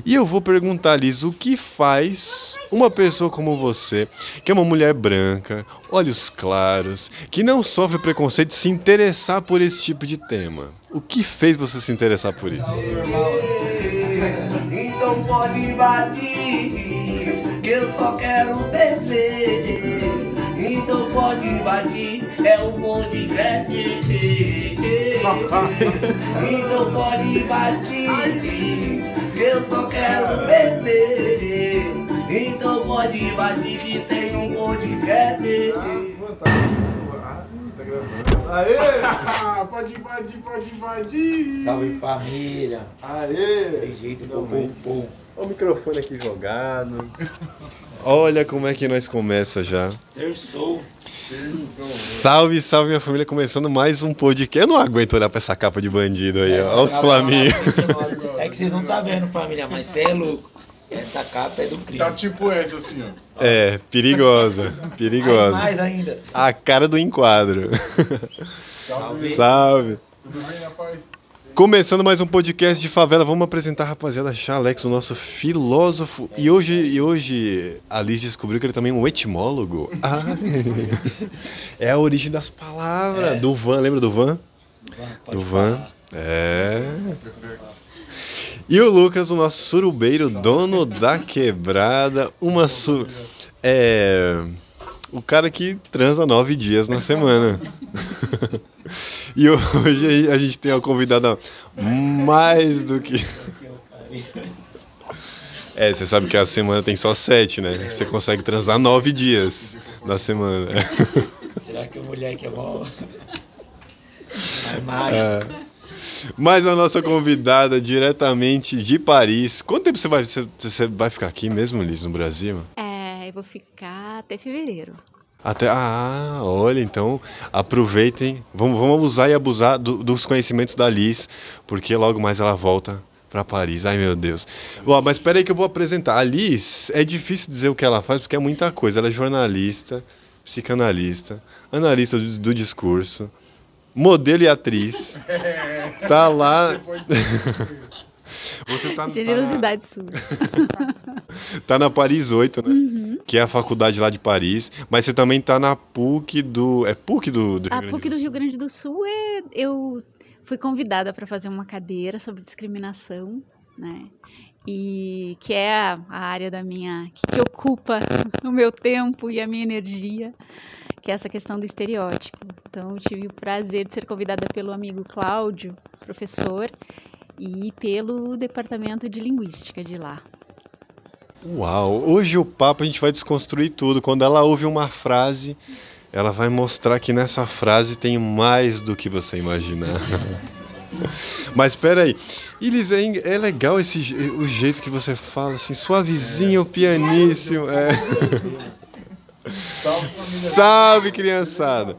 E eu vou perguntar, Liz, o que faz uma pessoa como você, que é uma mulher branca, olhos claros, que não sofre preconceito, se interessar por esse tipo de tema? O que fez você se interessar por isso? Então pode invadir, que eu só quero beber. Então pode invadir, é o podcast. Então pode invadir, que eu só quero beber. Então pode invadir que tem um podcast. Tá gravando. Aê! Pode invadir. Salve família. Aê! Tem jeito, Finalmente. pum. Olha o microfone aqui jogado. Olha como é que nós começa já. Terçou. Salve, salve minha família, começando mais um podcast. Eu não aguento olhar pra essa capa de bandido aí, ó. Olha os flaminhos. É que vocês não tá vendo, família, mas cê é louco. Essa capa é do crime. Tá tipo essa assim, ó. É, perigosa, perigosa. Mais ainda. A cara do enquadro. Salve. Salve. Tudo bem, rapaz? Começando mais um podcast de favela, vamos apresentar a rapaziada Chalex, o nosso filósofo. E hoje a Liz descobriu que ele também é um etimólogo. Ah, é a origem das palavras. Do Van, lembra do Van? Pode Do Van. falar. É. E o Lucas, o nosso surubeiro, dono da quebrada. O cara que transa 9 dias na semana. E hoje a gente tem uma convidada mais do que... Você sabe que a semana tem só 7, né? Você consegue transar 9 dias na semana. Será que o moleque é bom? Armário. Mas a nossa convidada diretamente de Paris. Quanto tempo você vai ficar aqui mesmo, Liz, no Brasil? Eu vou ficar até fevereiro. Olha, então aproveitem, vamos usar e abusar dos conhecimentos da Liz, porque logo mais ela volta para Paris. Ai, meu Deus. Mas espera aí que eu vou apresentar. A Liz, é difícil dizer o que ela faz, porque é muita coisa. Ela é jornalista, psicanalista, analista do discurso, modelo e atriz. Tá lá... Você Generosidade sua. Tá na Paris 8, né? Uhum. Que é a faculdade lá de Paris. Mas você também tá na PUC do... É PUC do Rio A Grande PUC do do Rio Sul? Grande do Sul eu fui convidada para fazer uma cadeira sobre discriminação, né? E que é a área da minha... que ocupa o meu tempo e a minha energia, que é essa questão do estereótipo. Então eu tive o prazer de ser convidada pelo amigo Cláudio, professor, e pelo departamento de linguística de lá. Uau! Hoje o papo a gente vai desconstruir tudo. Quando ela ouve uma frase, ela vai mostrar que nessa frase tem mais do que você imaginar. Mas espera aí. Elis, é legal o jeito que você fala, assim, suavezinho, pianíssimo. Salve, criançada!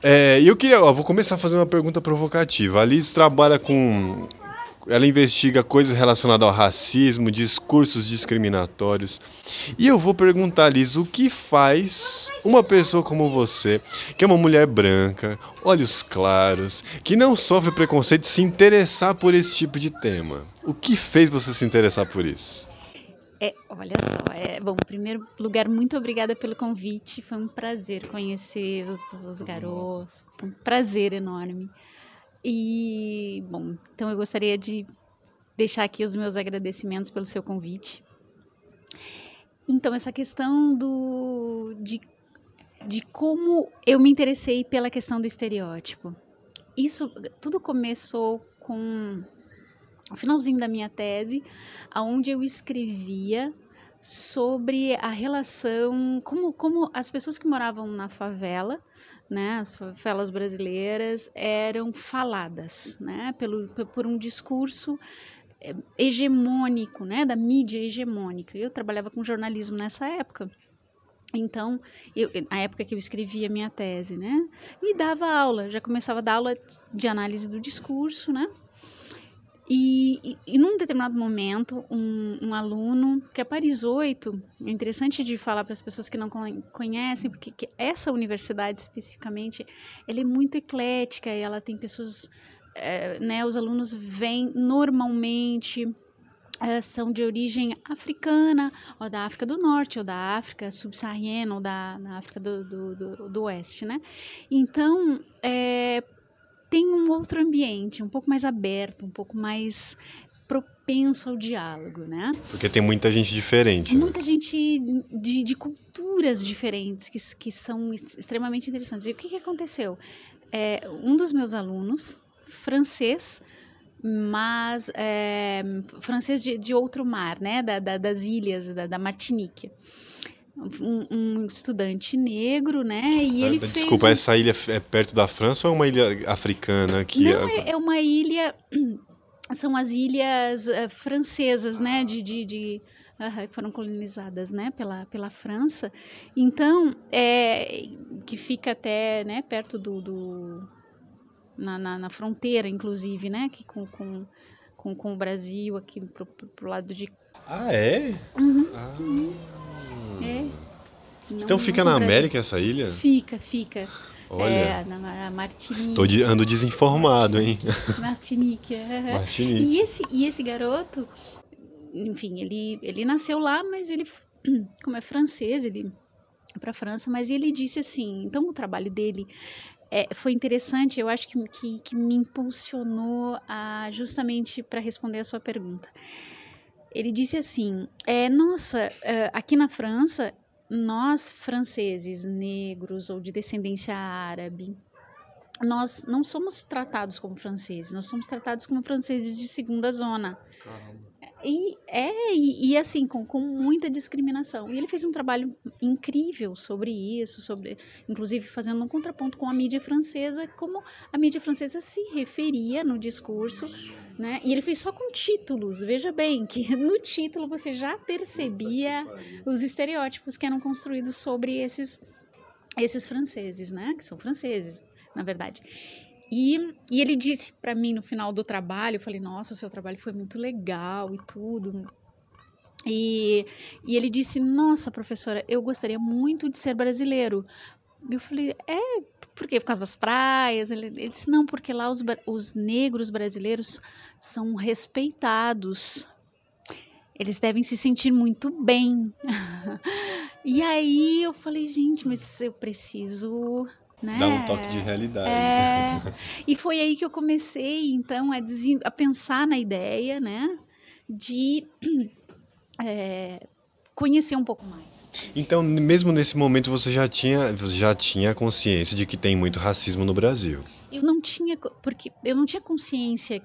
E eu queria, vou começar a fazer uma pergunta provocativa. A Liz trabalha com... Ela investiga coisas relacionadas ao racismo, discursos discriminatórios. E eu vou perguntar, Liz, o que faz uma pessoa como você, que é uma mulher branca, olhos claros, que não sofre preconceito, se interessar por esse tipo de tema? O que fez você se interessar por isso? Olha só, bom, em primeiro lugar, muito obrigada pelo convite, foi um prazer conhecer os garotos, foi um prazer enorme. E, bom, então eu gostaria de deixar aqui os meus agradecimentos pelo seu convite. Então, essa questão de como eu me interessei pela questão do estereótipo. Isso tudo começou com o finalzinho da minha tese, onde eu escrevia sobre a relação, como as pessoas que moravam na favela, né, as favelas brasileiras, eram faladas, né, por um discurso hegemônico, né, da mídia hegemônica. Eu trabalhava com jornalismo nessa época. Então, na época que eu escrevia a minha tese, né, e dava aula, já começava a dar aula de análise do discurso, né. E num determinado momento, um aluno, que é Paris 8, é interessante de falar para as pessoas que não conhecem, porque essa universidade especificamente, ela é muito eclética, ela tem pessoas, né, os alunos vêm normalmente são de origem africana, ou da África do Norte, ou da África subsaariana, ou da África do Oeste, né? Então, tem um outro ambiente, um pouco mais aberto, um pouco mais propenso ao diálogo, né? Porque tem muita gente diferente, né? Muita gente de culturas diferentes que são extremamente interessantes. E o que aconteceu? Um dos meus alunos, francês, mas francês de outro mar, né? Das ilhas, da Martinique. Um estudante negro, né? E ele Desculpa, essa ilha é perto da França ou é uma ilha africana? Não, é uma ilha... São as ilhas francesas, né? Que foram colonizadas, né? Pela França. Então, que fica até, né? Perto na fronteira, inclusive, né? Que com o Brasil aqui pro lado de... Ah, é? Uhum. Ah. Então fica na América essa ilha? Fica. Olha, na Martinique. ando desinformado, hein? Martinique. E esse garoto, enfim, ele nasceu lá, mas ele, como é francês, ele para a França, mas ele disse assim, então o trabalho dele foi interessante, eu acho que me impulsionou justamente para responder a sua pergunta. Ele disse assim, aqui na França, nós franceses negros ou de descendência árabe, nós não somos tratados como franceses, nós somos tratados como franceses de segunda zona. Caramba. E assim, com muita discriminação. E ele fez um trabalho incrível sobre isso, inclusive fazendo um contraponto com a mídia francesa, como a mídia francesa se referia no discurso, né? E ele fez só com títulos. Veja bem que no título você já percebia os estereótipos que eram construídos sobre esses franceses, né? Que são franceses, na verdade. E ele disse para mim no final do trabalho, eu falei, nossa, o seu trabalho foi muito legal e tudo. E ele disse, nossa, professora, eu gostaria muito de ser brasileiro. Eu falei, por quê? Por causa das praias? Ele disse, não, porque lá os negros brasileiros são respeitados. Eles devem se sentir muito bem. E aí eu falei, gente, mas eu preciso... Né? Dá um toque de realidade. E foi aí que eu comecei, então, a pensar na ideia, né, de conhecer um pouco mais. Então, mesmo nesse momento, você já tinha consciência de que tem muito racismo no Brasil? Eu não tinha consciência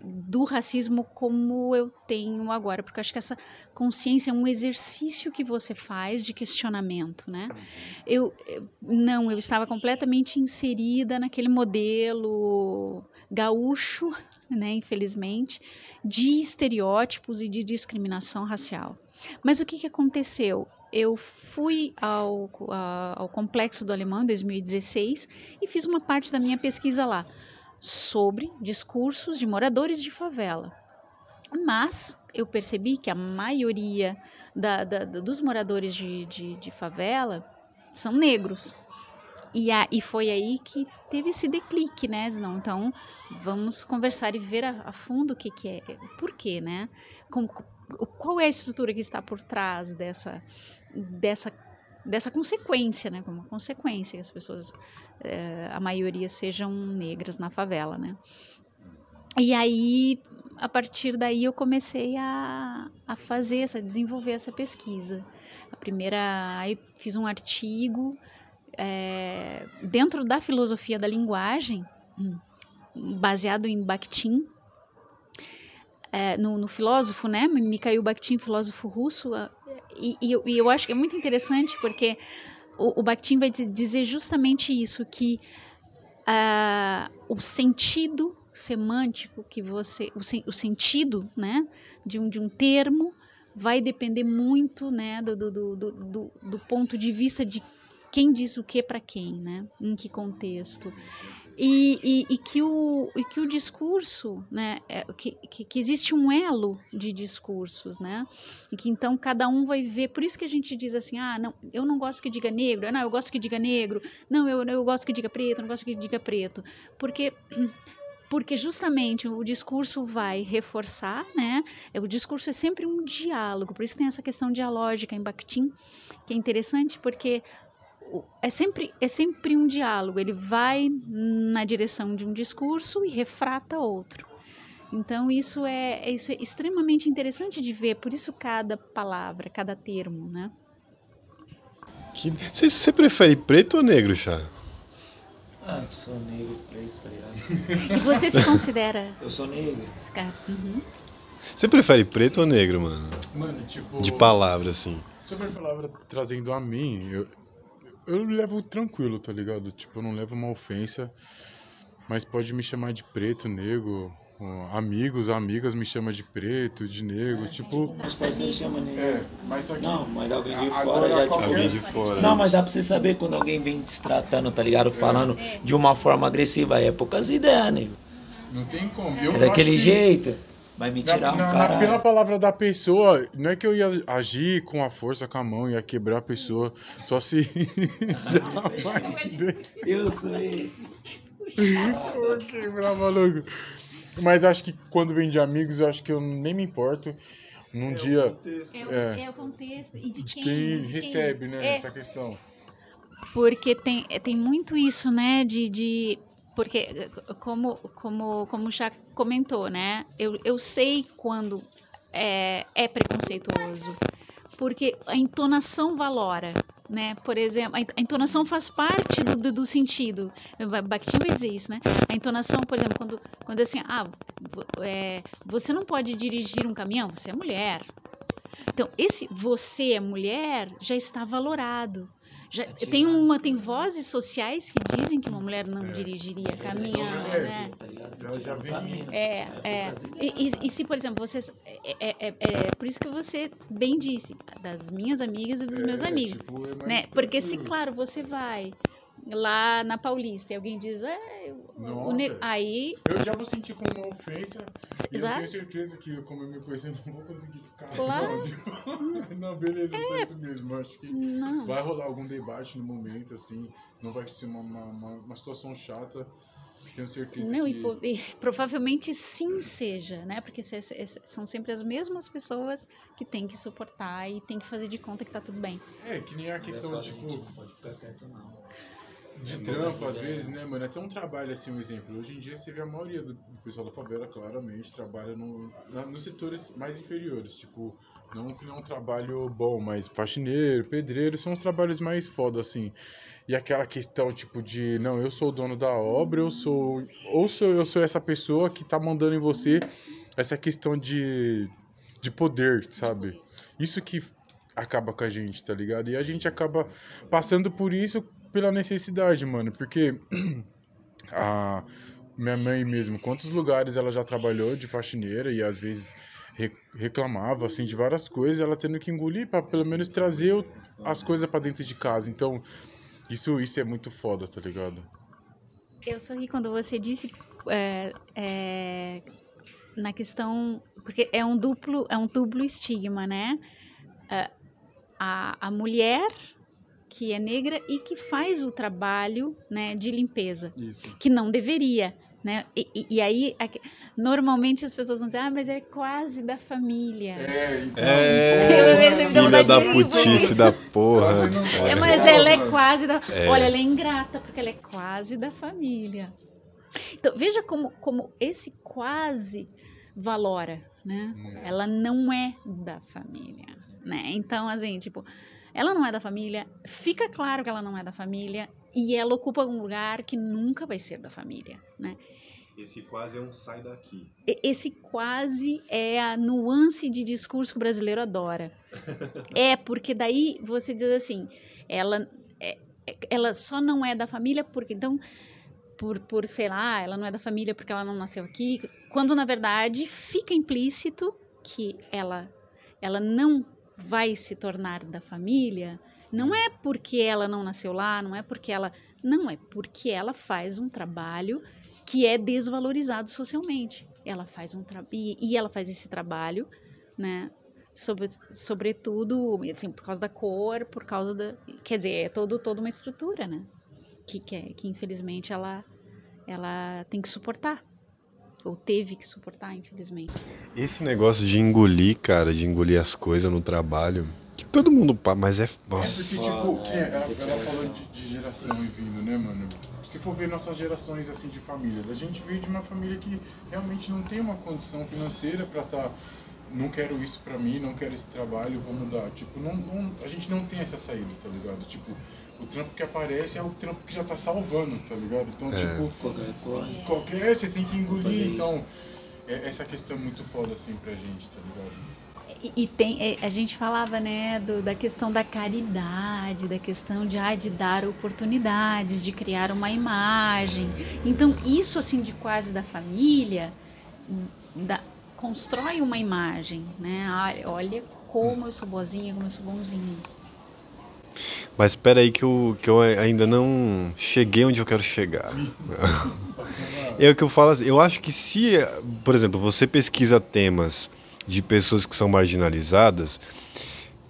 do racismo como eu tenho agora, porque eu acho que essa consciência é um exercício que você faz de questionamento, né? Eu estava completamente inserida naquele modelo gaúcho, né, infelizmente, de estereótipos e de discriminação racial. Mas o que aconteceu? Eu fui ao Complexo do Alemão em 2016 e fiz uma parte da minha pesquisa lá sobre discursos de moradores de favela. Mas eu percebi que a maioria dos moradores de favela são negros. E foi aí que teve esse declique, né? Não, então, vamos conversar e ver a fundo o que é, por quê, né? Qual é a estrutura que está por trás dessa consequência, né? Como consequência que as pessoas, a maioria sejam negras na favela, né? E aí, a partir daí, eu comecei a desenvolver essa pesquisa. Aí fiz um artigo dentro da filosofia da linguagem, baseado em Bakhtin, no filósofo, né, Mikhail Bakhtin, filósofo russo, e eu acho que é muito interessante porque o Bakhtin vai dizer justamente isso, que o sentido semântico o sentido, né, de um termo vai depender muito, né, do ponto de vista de quem diz o que para quem, né, em que contexto. E que o discurso, né, que existe um elo de discursos, né, e que então cada um vai ver, por isso que a gente diz assim, não, eu não gosto que diga negro, não, eu gosto que diga negro, não, eu gosto que diga preto, eu não gosto que diga preto, porque porque justamente o discurso vai reforçar, né? O discurso é sempre um diálogo, por isso tem essa questão dialógica em Bakhtin, que é interessante porque é sempre um diálogo, ele vai na direção de um discurso e refrata outro. Então isso é extremamente interessante de ver, por isso cada palavra, cada termo, né? Você prefere preto ou negro, Chá? Eu sou negro, preto, tá ligado? E você se considera... Eu sou negro. Uhum. Você prefere preto ou negro, mano? Mano, tipo... De palavra, assim. Sobre a palavra trazendo a mim, eu levo tranquilo, tá ligado? Tipo, eu não levo uma ofensa, mas pode me chamar de preto, negro, amigos, amigas me chamam de preto, de negro, tipo... Meus parceiros chamam negro. Mas só que... Não, mas alguém de Agora, fora já qualquer- Alguém de fora. Não, mas dá pra você saber quando alguém vem destratando, tá ligado? Falando de uma forma agressiva. É poucas ideias, nego. Não tem como. É daquele jeito. Vai me tirar Pela cara. palavra da pessoa, não é que eu ia agir com a força, com a mão, ia quebrar a pessoa, só se jamais... Eu sou esse. Eu vou quebrar, maluco. Mas acho que quando vem de amigos, eu acho que eu nem me importo. Num dia É o contexto e de quem recebe, né, essa questão. Porque tem muito isso, né, porque como já comentou, né, eu sei quando é preconceituoso, porque a entonação valora, né, por exemplo, a entonação faz parte do sentido, Bakhtin vai dizer isso, né, a entonação, por exemplo, quando assim, você não pode dirigir um caminhão, você é mulher. Então, esse você é mulher já está valorado. Tem vozes sociais que dizem que uma mulher não dirigiria caminhão, né? Já vem... E se, por exemplo, vocês... por isso que você bem disse, das minhas amigas e dos meus amigos. Tipo, mais Né? Porque se, tranquilo. claro, você vai lá na Paulista e alguém diz... Nossa. Aí... Eu já vou sentir como uma ofensa. E eu Exato. tenho certeza que, como eu me conheço, eu não vou conseguir ficar. Claro. Não, tipo, não, beleza, só isso mesmo. Eu acho que Não. vai rolar algum debate no momento, assim. Não vai ser uma situação chata. Tenho certeza Não, que... e provavelmente sim seja, né? Porque são sempre as mesmas pessoas que tem que suportar e tem que fazer de conta que tá tudo bem. Que nem a questão, tipo, Não pode ficar quieto, não. de trampo, às vezes, né, mano? É até um trabalho, assim, um exemplo. Hoje em dia, você vê a maioria do pessoal da favela, claramente, trabalha nos setores mais inferiores. Tipo, não que não é um trabalho bom, mas faxineiro, pedreiro, são os trabalhos mais foda, assim. E aquela questão, tipo, de, não, eu sou o dono da obra, eu sou essa pessoa que tá mandando em você, essa questão de poder, sabe? Isso que acaba com a gente, tá ligado? E a gente acaba passando por isso pela necessidade, mano, porque a minha mãe mesmo, quantos lugares ela já trabalhou de faxineira e às vezes reclamava, assim, de várias coisas, ela tendo que engolir pra pelo menos trazer as coisas pra dentro de casa. Então, isso é muito foda, tá ligado? Eu sorri quando você disse na questão, porque é um duplo estigma, né? A mulher que é negra e que faz o trabalho, né, de limpeza, Isso. que não deveria, né? E aí, normalmente as pessoas vão dizer, mas é quase da família. Filha da putice da porra. Mas ela é quase da... Olha, ela é ingrata, porque ela é quase da família. Então, veja como esse quase valora, né? Ela não é da família, né? Então, assim, tipo, ela não é da família, fica claro que ela não é da família e ela ocupa um lugar que nunca vai ser da família, né? Esse quase é um sai daqui. Esse quase é a nuance de discurso que o brasileiro adora. Porque daí você diz assim, ela só não é da família porque, então, por sei lá, ela não é da família porque ela não nasceu aqui, quando na verdade fica implícito que ela não vai se tornar da família, não é porque ela não nasceu lá, não é porque ela faz um trabalho que é desvalorizado socialmente. Ela faz e ela faz esse trabalho, né, sobretudo, assim, por causa da cor, por causa da, quer dizer, é toda uma estrutura, né, que infelizmente ela tem que suportar. ou teve que suportar, infelizmente. Esse negócio de engolir, cara, de engolir as coisas no trabalho, que todo mundo... Mas é... É porque, Nossa. tipo, ela falou de geração e vindo, né, mano? Se for ver nossas gerações, assim, de famílias, a gente veio de uma família que realmente não tem uma condição financeira pra estar... Não quero isso pra mim, não quero esse trabalho, vou mudar. Tipo, a gente não tem essa saída, tá ligado? Tipo, o trampo que aparece é o trampo que já tá salvando, tá ligado? Então, tipo, qualquer você tem que engolir, então... Essa questão é muito foda, assim, pra gente, tá ligado? E tem, a gente falava, né, da questão da caridade, da questão de dar oportunidades, de criar uma imagem. Então, isso, assim, de quase da família, constrói uma imagem, né? Olha como eu sou boazinha, como eu sou bonzinho. Mas espera aí que eu ainda não cheguei onde eu quero chegar. É o que eu falo assim, eu acho que se, por exemplo, você pesquisa temas de pessoas que são marginalizadas,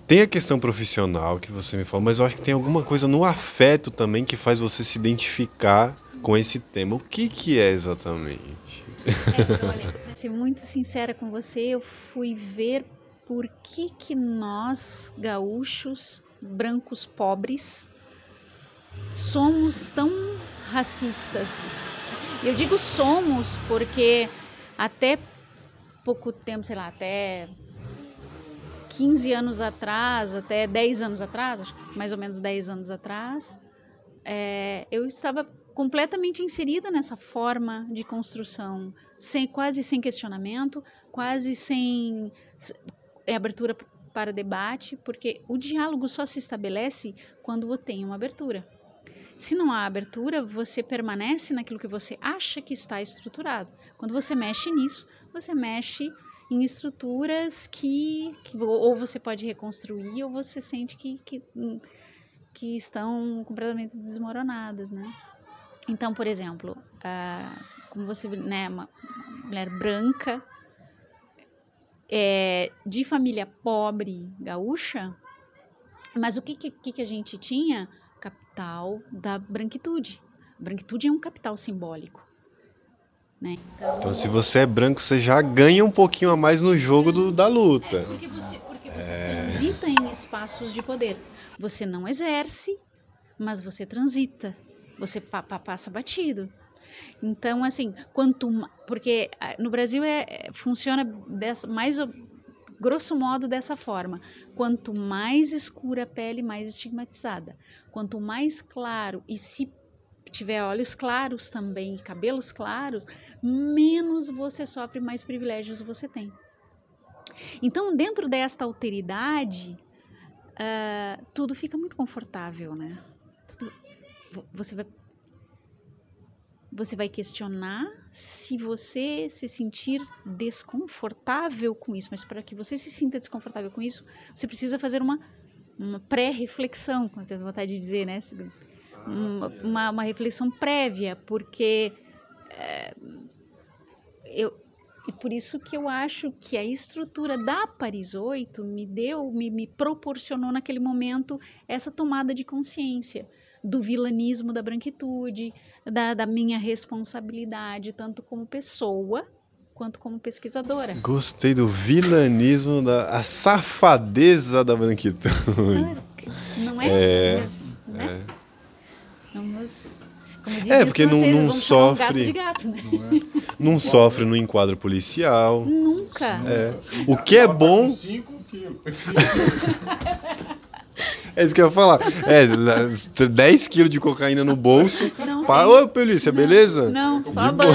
tem a questão profissional que você me falou, mas eu acho que tem alguma coisa no afeto também que faz você se identificar com esse tema. O que é exatamente? Olha, pra ser muito sincera com você, eu fui ver por que nós, gaúchos, brancos pobres, somos tão racistas. Eu digo somos porque até pouco tempo, sei lá, até 15 anos atrás, até 10 anos atrás, acho que mais ou menos 10 anos atrás, eu estava completamente inserida nessa forma de construção, quase sem questionamento, quase sem abertura para debate, porque o diálogo só se estabelece quando tem uma abertura. Se não há abertura, você permanece naquilo que você acha que está estruturado. Quando você mexe nisso, você mexe em estruturas que ou você pode reconstruir ou você sente que estão completamente desmoronadas, né? Então, por exemplo, como você, né, uma mulher branca, de família pobre, gaúcha, mas o que a gente tinha? Capital da branquitude. A branquitude é um capital simbólico, né? Então, se você é branco, você já ganha um pouquinho a mais no jogo da luta. Porque você transita em espaços de poder. Você não exerce, mas você transita. Você passa batido. Então, assim, porque no Brasil funciona grosso modo dessa forma. Quanto mais escura a pele, mais estigmatizada. Quanto mais claro, e se tiver olhos claros também, cabelos claros, menos você sofre, mais privilégios você tem. Então, dentro desta alteridade, tudo fica muito confortável, né? Você vai questionar se você se sentir desconfortável com isso, mas para que você se sinta desconfortável com isso, você precisa fazer uma pré-reflexão, como eu tenho vontade de dizer, né? Uma reflexão prévia, porque e por isso que eu acho que a estrutura da Paris 8 me proporcionou naquele momento essa tomada de consciência do vilanismo da branquitude, da minha responsabilidade, tanto como pessoa, quanto como pesquisadora. Gostei do vilanismo, a safadeza da branquitude. Não é? Mas, né? Vamos, como diz porque vocês, não vamos sofre. chamar um gato de gato, né? Não sofre no enquadro policial. Nunca. O que é bom... 5 quilos. É isso que eu ia falar. 10 quilos de cocaína no bolso. Ô, polícia, beleza? Não, só a bana.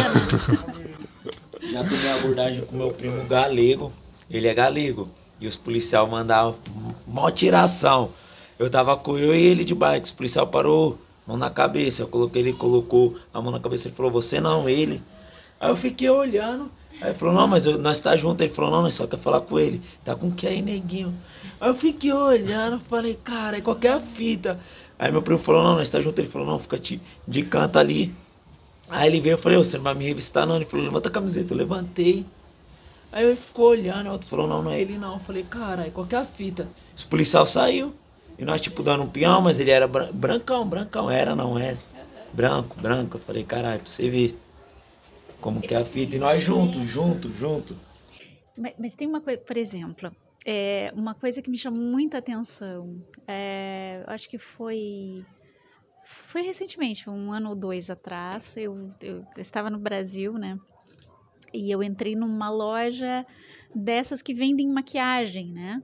Já tomei abordagem com meu primo galego. Ele é galego. E os policiais mandavam mó tiração. Eu tava com eu e ele de bike. Os policiais parou, mão na cabeça. Ele colocou a mão na cabeça. Ele falou, você não, ele. Aí eu fiquei olhando. Aí ele falou, não, mas nós tá junto. Ele falou, não, nós só quer falar com ele. Tá com o que aí, neguinho? Aí eu fiquei olhando, falei, cara, qual que é a fita? Aí meu primo falou, não, nós tá junto. Ele falou, não, fica de canto ali. Aí ele veio, eu falei, você não vai me revistar não? Ele falou, levanta a camiseta. Eu levantei. Aí ele ficou olhando, o outro falou, não, não é ele não. Eu falei, cara, qual que é a fita? Os policiais saiu. E nós, tipo, dando um peão, mas ele era brancão. Era, não era. Branco. Eu falei, caralho, pra você ver. como que é a fita, e nós junto. Mas tem uma coisa, por exemplo, uma coisa que me chamou muita atenção. Eu acho que foi recentemente, 1 ano ou 2 atrás. Eu estava no Brasil, né? E eu entrei numa loja dessas que vendem maquiagem, né?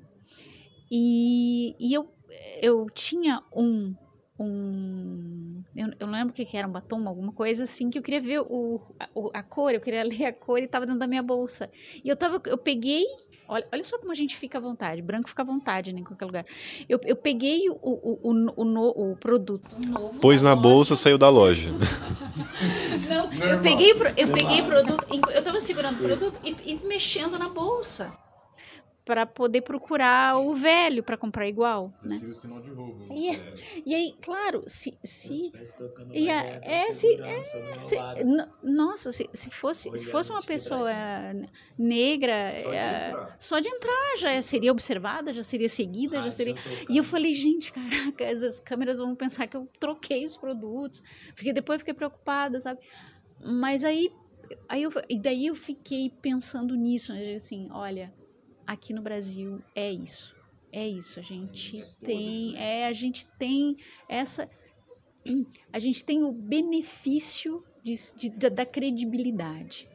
E eu tinha eu não lembro o que era, um batom, alguma coisa assim, que eu queria ver a cor, eu queria ler a cor e estava dentro da minha bolsa. E eu peguei, olha só como a gente fica à vontade, branco fica à vontade, né, em qualquer lugar. Eu peguei o produto novo. Pôs na bolsa, saiu da loja. Não, eu peguei o produto, eu tava segurando o produto e mexendo na bolsa para poder procurar o velho para comprar igual, né? Seria o sinal de roubo. E aí, claro, nossa, se fosse uma pessoa negra, só de entrar já seria observada, já seria seguida, já seria. E eu falei, gente, caraca, as câmeras vão pensar que eu troquei os produtos. Depois fiquei preocupada, sabe? Mas daí eu fiquei pensando nisso, né? Assim, olha, aqui no Brasil é isso, a gente tem o benefício da credibilidade.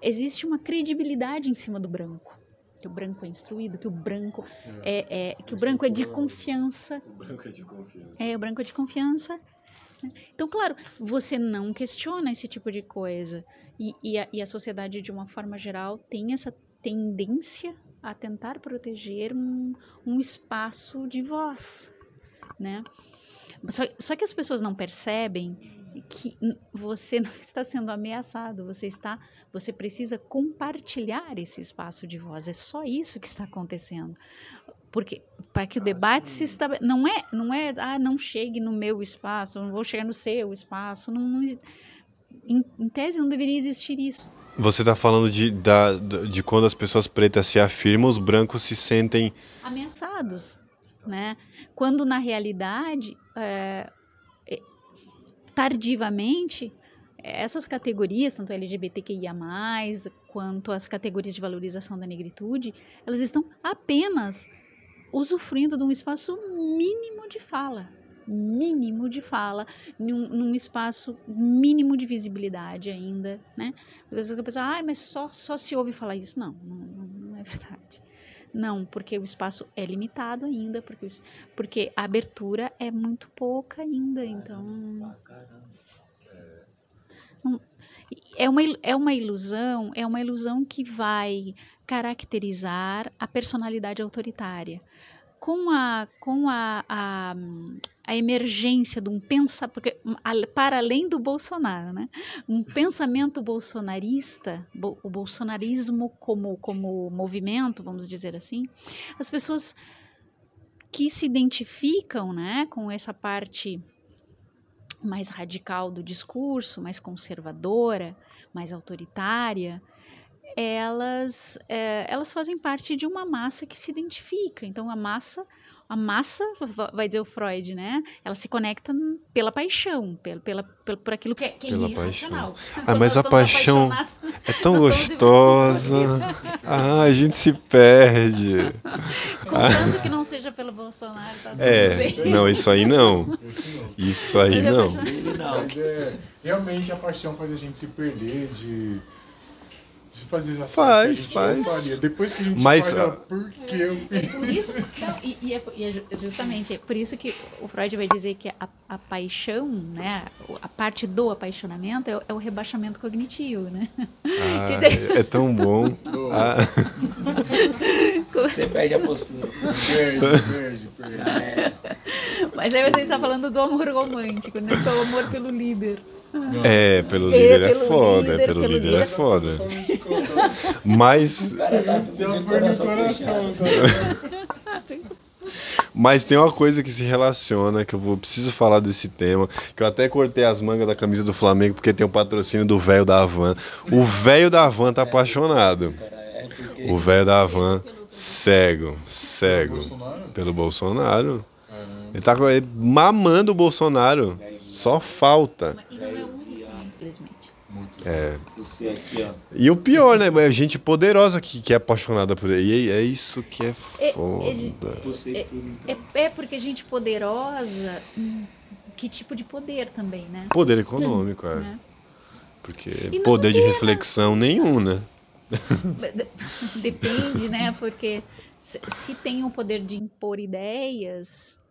Existe uma credibilidade em cima do branco, que o branco é instruído, que o branco que o branco é de confiança. O branco é de confiança. O branco é de confiança. Então, claro, você não questiona esse tipo de coisa. E a sociedade, de uma forma geral, tem essa tendência a tentar proteger um espaço de voz, né? Só que as pessoas não percebem que você não está sendo ameaçado, você precisa compartilhar esse espaço de voz. É só isso que está acontecendo. Porque para que o debate se estabeleça, não é não chegue no meu espaço, não vou chegar no seu espaço, em tese não deveria existir isso. Você está falando de quando as pessoas pretas se afirmam, os brancos se sentem ameaçados, né? Quando na realidade, tardivamente, essas categorias, tanto LGBTQIA+, quanto as categorias de valorização da negritude, elas estão apenas usufruindo de um espaço mínimo de fala, num espaço mínimo de visibilidade ainda, né? Às vezes a pessoa, mas só se ouve falar isso. Não é verdade. Não, porque o espaço é limitado ainda, porque a abertura é muito pouca ainda, então... É uma ilusão que vai caracterizar a personalidade autoritária. Com a emergência de um pensamento, porque para além do Bolsonaro, né, um pensamento bolsonarista, o bolsonarismo como movimento, vamos dizer assim, as pessoas que se identificam, né, com essa parte mais radical do discurso, mais conservadora, mais autoritária, elas fazem parte de uma massa que se identifica. Então a massa, vai dizer o Freud, né? Ela se conecta pela paixão, por aquilo que é irracional. Mas a paixão é tão gostosa. A gente se perde. Contanto que não seja pelo Bolsonaro, tá tudo bem. Não, isso aí não. Isso aí não. Mas realmente a paixão faz a gente se perder de fazer as faz. Depois que a gente mas, por que eu fiz? Por isso, é justamente por isso que o Freud vai dizer que a paixão, né, a parte do apaixonamento é o rebaixamento cognitivo, né? É tão bom. Você perde a postura. Perde. Mas aí você está falando do amor romântico, né? Que é o amor pelo líder. Pelo líder é foda. Pelo líder é foda. Mas. Mas tem uma coisa que se relaciona, que preciso falar desse tema, que eu até cortei as mangas da camisa do Flamengo porque tem o patrocínio do velho da Havan. O velho da Havan tá apaixonado. O velho da Havan, cego. Pelo Bolsonaro. Ele tá mamando o Bolsonaro. Só falta. E não é o único, infelizmente. Muito. Você aqui, ó. E o pior, né? É gente poderosa que é apaixonada por ele. E é isso que é foda. Vocês tudo, então. É porque gente poderosa, que tipo de poder também, né? Poder econômico, é. Né? Porque E não poder de tem, reflexão nenhum, né? Depende, né? Porque se tem o poder de impor ideias,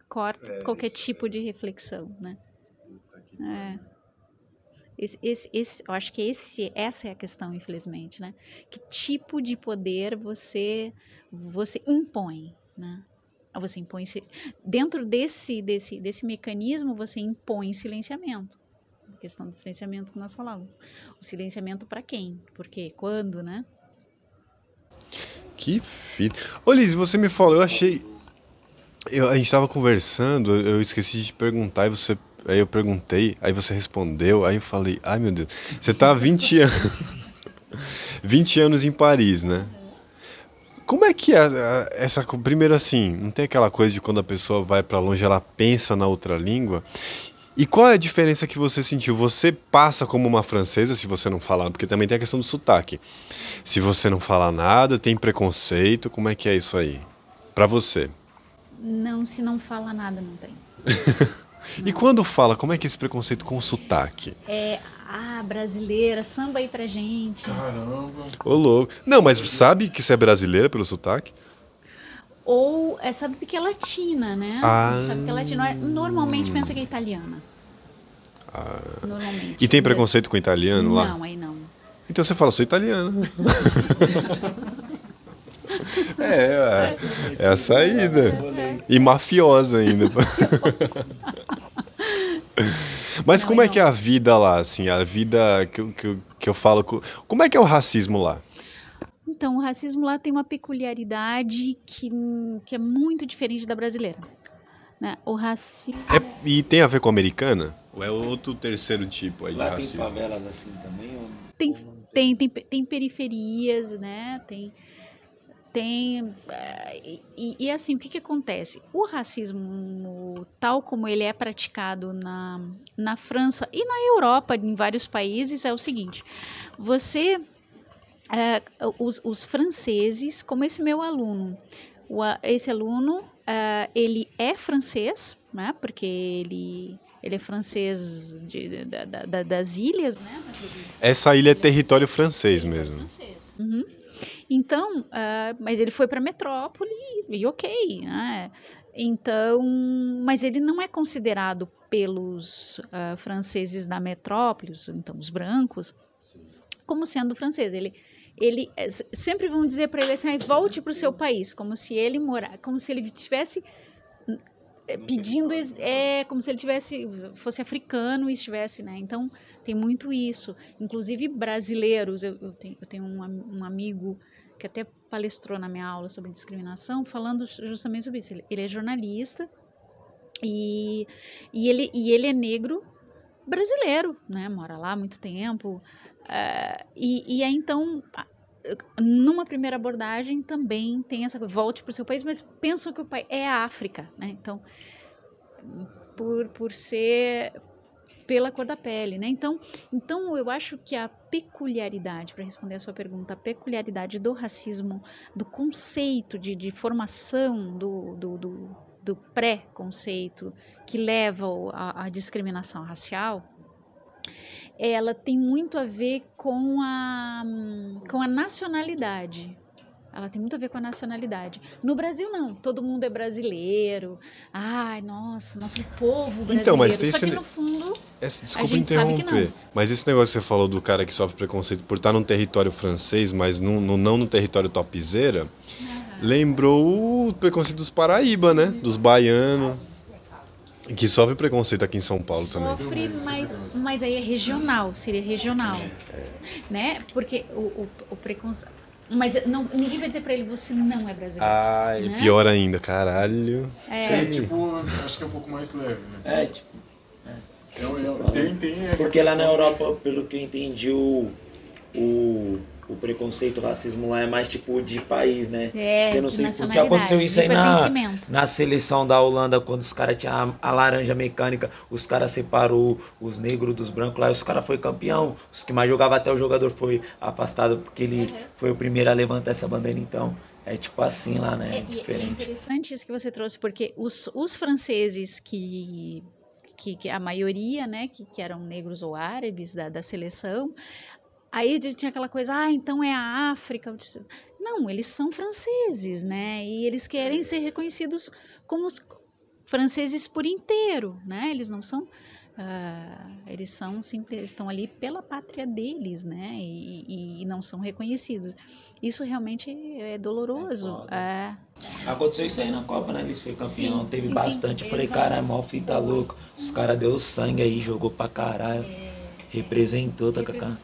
corta qualquer tipo de reflexão, né? Eu acho que essa é a questão, infelizmente, né? Que tipo de poder você impõe, né? Você impõe dentro desse mecanismo, você impõe silenciamento. A questão do silenciamento que nós falamos. O silenciamento para quem? Por quê? Quando, né? Que fita. Ô, Liz, você me falou, eu achei. A gente tava conversando, eu esqueci de te perguntar, aí eu perguntei, aí você respondeu, aí eu falei, ai meu Deus, você tá há 20 anos. 20 anos em Paris, né? Como é que é essa. Primeiro assim, não tem aquela coisa de quando a pessoa vai pra longe, ela pensa na outra língua. E qual é a diferença que você sentiu? Você passa como uma francesa se você não falar, porque também tem a questão do sotaque. Se você não falar nada, tem preconceito, como é que é isso aí? Pra você. Não, se não fala nada, não tem. E quando fala, como é que é esse preconceito com o sotaque? Brasileira, samba aí pra gente. Caramba. Ô, louco. Não, mas sabe que você é brasileira pelo sotaque? Ou sabe porque é latina, né? Sabe que é latina. Normalmente pensa que é italiana. Normalmente. E tem preconceito com italiano lá? Não, aí não. Então você fala, sou italiana. É a saída. E mafiosa ainda. Mas como é que é a vida lá, assim? A vida que eu falo... Como é que é o racismo lá? Então, o racismo lá tem uma peculiaridade que é muito diferente da brasileira. Né? O racismo... E tem a ver com a americana? Ou é outro terceiro tipo aí de Lá racismo? tem favelas assim também? Ou... Tem periferias, né? E assim, o que acontece? O racismo, tal como ele é praticado na França e na Europa, em vários países, é o seguinte: os franceses, como esse meu aluno, esse aluno, ele é francês, né? Porque ele é francês das ilhas, né? Essa ilha é território francês mesmo. Francês. Uhum. Então, mas ele foi para metrópole e ok, né? Então, mas ele não é considerado pelos franceses da metrópole, então os brancos, como sendo francês. Ele sempre vão dizer para ele assim, volte para o seu país, como se ele estivesse pedindo, como se ele fosse africano e estivesse, né? Então tem muito isso. Inclusive brasileiros, eu tenho um amigo que até palestrou na minha aula sobre discriminação, falando justamente sobre isso. Ele é jornalista e ele é negro brasileiro, né? Mora lá há muito tempo. E aí, então, numa primeira abordagem também tem essa coisa, volte para o seu país, mas pensam que o país é a África, né? Então, por ser pela cor da pele, né? Então eu acho que a peculiaridade, para responder a sua pergunta, a peculiaridade do racismo, do conceito de formação do pré-conceito que leva à discriminação racial, ela tem muito a ver com a nacionalidade. Ela tem muito a ver com a nacionalidade. No Brasil, não. Todo mundo é brasileiro. Ai, nosso povo brasileiro. Então, mas só que, no fundo, desculpa a gente sabe que interromper, não. mas esse negócio que você falou do cara que sofre preconceito por estar num território francês, mas não no território topzera, lembrou o preconceito dos Paraíba, né? Dos baianos. Que sofre preconceito aqui em São Paulo também. Sofre, mas aí é regional, seria regional. Né? Porque o preconceito... Mas ninguém vai dizer pra ele, você não é brasileiro. Né? Pior ainda, caralho. Acho que é um pouco mais leve, né? Tem essa. Porque lá na Europa, pelo que eu entendi, o preconceito, o racismo lá é mais tipo de país, né? Você não de sei porque nacionalidade, aconteceu isso de aí pertencimento. na seleção da Holanda, quando os caras tinham a laranja mecânica, os caras separou os negros dos brancos lá e os caras foi campeão. Os que mais jogavam até o jogador foi afastado porque ele foi o primeiro a levantar essa bandeira, então. É tipo assim lá, né? É Diferente. interessante isso que você trouxe, porque os franceses que a maioria, né, que eram negros ou árabes da seleção, aí tinha aquela coisa, então é a África. Não, eles são franceses, né, e eles querem ser reconhecidos como os franceses por inteiro, né, eles não são... eles são simples, eles estão ali pela pátria deles, né? E não são reconhecidos. Isso realmente é doloroso. Aconteceu isso aí na Copa, né? Eles foram campeão, teve sim, bastante. sim, Eu falei, exato. cara, mó fita louco. Os caras deu sangue aí, jogou pra caralho. Representou, tá cacá.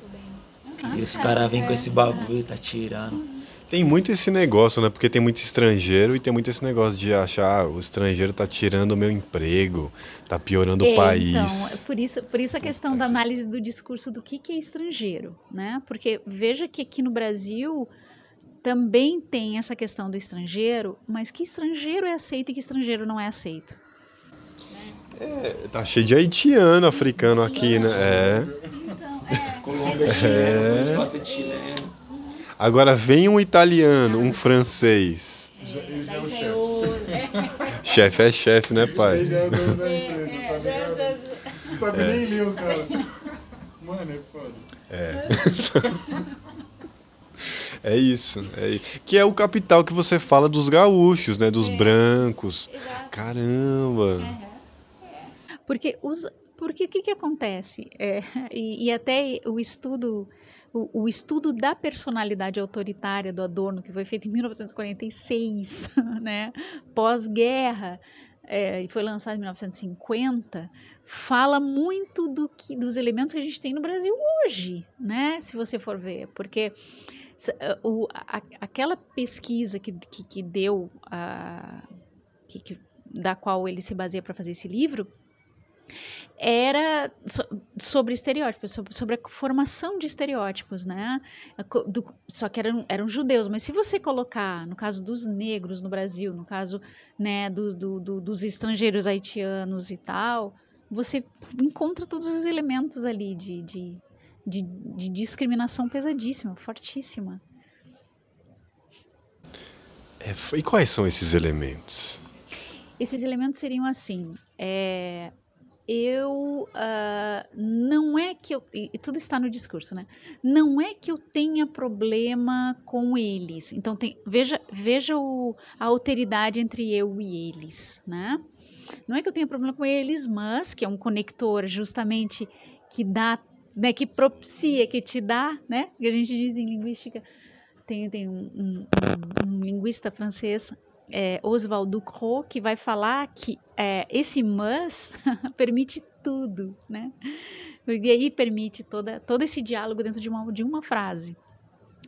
E os caras vêm com esse bagulho, tá tirando. Tem muito esse negócio, né? Porque tem muito estrangeiro e tem muito esse negócio de achar o estrangeiro tá tirando o meu emprego, tá piorando o país. Então, por isso a questão da análise do discurso do que é estrangeiro, né? Porque veja que aqui no Brasil também tem essa questão do estrangeiro, mas que estrangeiro é aceito e que estrangeiro não é aceito. Tá cheio de haitiano, africano aqui, né? Colômbia, chileno, bastante chileno. Agora vem um italiano, um francês. Ele já é o Daí já chefe. é outro. Chefe é chefe, né, pai? Ele já é o dono da empresa, tá ligado? Não sabe nem ler os caras. Mano, é foda. É isso. Que é o capital que você fala dos gaúchos, né? Dos brancos. Exato. Caramba. Porque o que acontece? E até o estudo da personalidade autoritária do Adorno, que foi feito em 1946, né, pós-guerra, e foi lançado em 1950, fala muito dos elementos que a gente tem no Brasil hoje, né, se você for ver, porque aquela pesquisa que deu, da qual ele se baseia para fazer esse livro, era sobre estereótipos, sobre a formação de estereótipos, né? Só que eram judeus, mas se você colocar, no caso dos negros no Brasil, no caso, né, dos estrangeiros haitianos e tal, você encontra todos os elementos ali de discriminação pesadíssima, fortíssima. E quais são esses elementos? Esses elementos seriam assim, não é que e tudo está no discurso, né? Não é que eu tenha problema com eles. Então veja a alteridade entre eu e eles, né? Não é que eu tenha problema com eles, mas que é um conector justamente que dá, né? Que propicia, que te dá, né? Que a gente diz em linguística. Tem um linguista francês, Oswald Ducrot, que vai falar que esse mas permite tudo, né? Porque aí permite todo esse diálogo dentro de uma frase.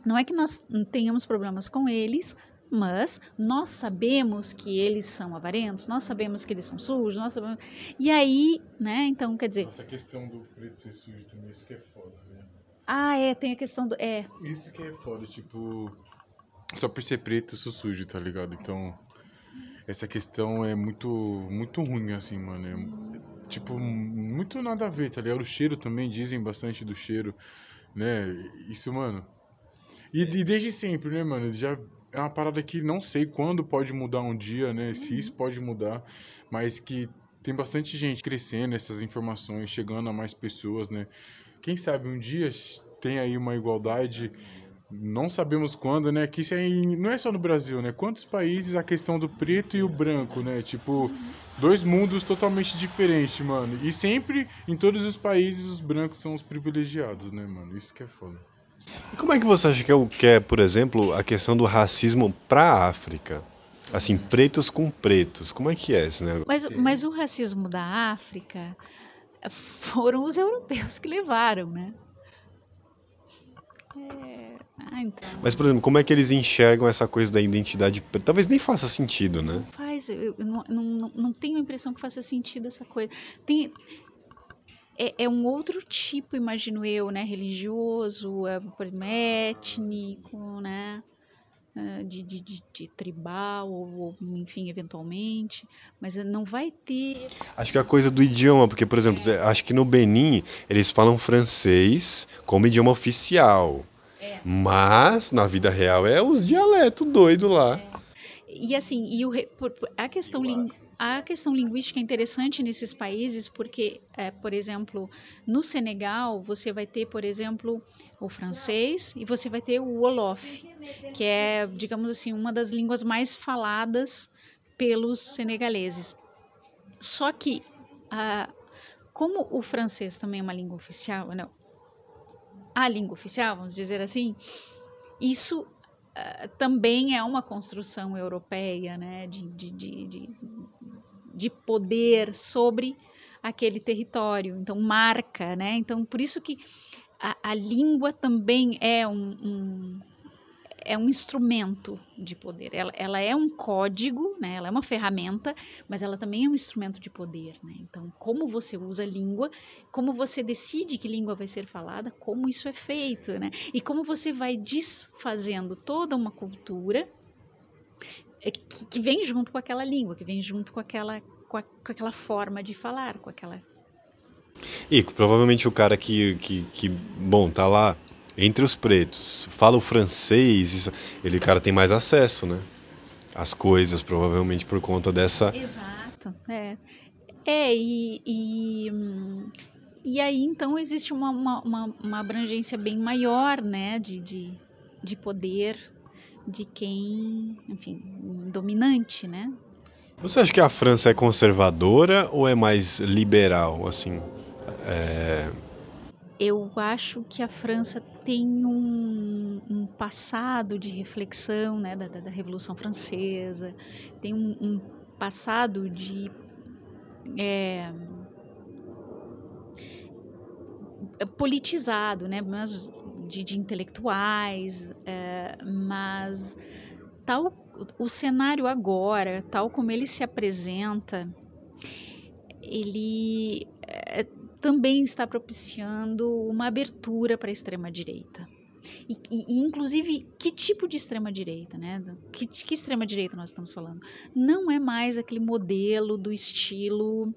Não é que nós tenhamos problemas com eles, mas nós sabemos que eles são avarentos, nós sabemos que eles são sujos, nós sabemos... E aí, né, então, quer dizer... Essa questão do preto ser sujo também, isso que é foda, né? Tem a questão do... Isso que é foda, tipo... Só por ser preto eu sou sujo, tá ligado? Então, essa questão é muito, muito ruim, assim, mano. Tipo, muito nada a ver, tá ligado? O cheiro também, dizem bastante do cheiro, né? Isso, mano. E desde sempre, né, mano? Já é uma parada que não sei quando pode mudar um dia, né? Se isso pode mudar, mas que tem bastante gente crescendo, essas informações, chegando a mais pessoas, né? Quem sabe um dia tem aí uma igualdade, não sabemos quando, né? Que isso não é só no Brasil, né? Quantos países a questão do preto e o branco, né? Tipo, dois mundos totalmente diferentes, mano. E sempre, em todos os países, os brancos são os privilegiados, né, mano? Isso que é foda. E como é que você acha que é, por exemplo, a questão do racismo pra África? Assim, pretos com pretos. Como é que é esse negócio? Mas o racismo da África foram os europeus que levaram, né? Então. Mas, por exemplo, como é que eles enxergam essa coisa da identidade preta? Talvez nem faça sentido, né? Eu não tenho a impressão que faça sentido essa coisa. é um outro tipo, imagino eu, né? Religioso, étnico, né? De tribal, ou, enfim, eventualmente, mas não vai ter. Acho que é a coisa do idioma, porque, por exemplo, acho que no Benin eles falam francês como idioma oficial. Mas, na vida real, é os dialetos doidos lá. E assim, a questão linguística é interessante nesses países porque, por exemplo, no Senegal você vai ter, por exemplo, o francês e você vai ter o Wolof, que é, digamos assim, uma das línguas mais faladas pelos senegaleses. Só que, como o francês também é uma língua oficial, não, a língua oficial, vamos dizer assim, isso também é uma construção europeia, né, de poder sobre aquele território, então marca, né, então por isso que a língua também é um instrumento de poder, ela é um código, né, ela é uma ferramenta, mas ela também é um instrumento de poder, né, então como você usa a língua, como você decide que língua vai ser falada, como isso é feito, né, e como você vai desfazendo toda uma cultura que vem junto com aquela língua, que vem junto com aquela forma de falar, com aquela... E provavelmente o cara bom, tá lá entre os pretos, fala o francês, cara tem mais acesso, né? As coisas, provavelmente por conta dessa... Exato, e aí então existe uma abrangência bem maior, né, de poder de quem, enfim, dominante, né? Você acha que a França é conservadora ou é mais liberal, assim? Eu acho que a França tem um passado de reflexão, né, da Revolução Francesa, tem um passado de politizado, né, mas de intelectuais, mas o cenário agora, tal como ele se apresenta, ele também está propiciando uma abertura para a extrema-direita. E, inclusive, que tipo de extrema-direita, né? Que extrema-direita nós estamos falando? Não é mais aquele modelo do estilo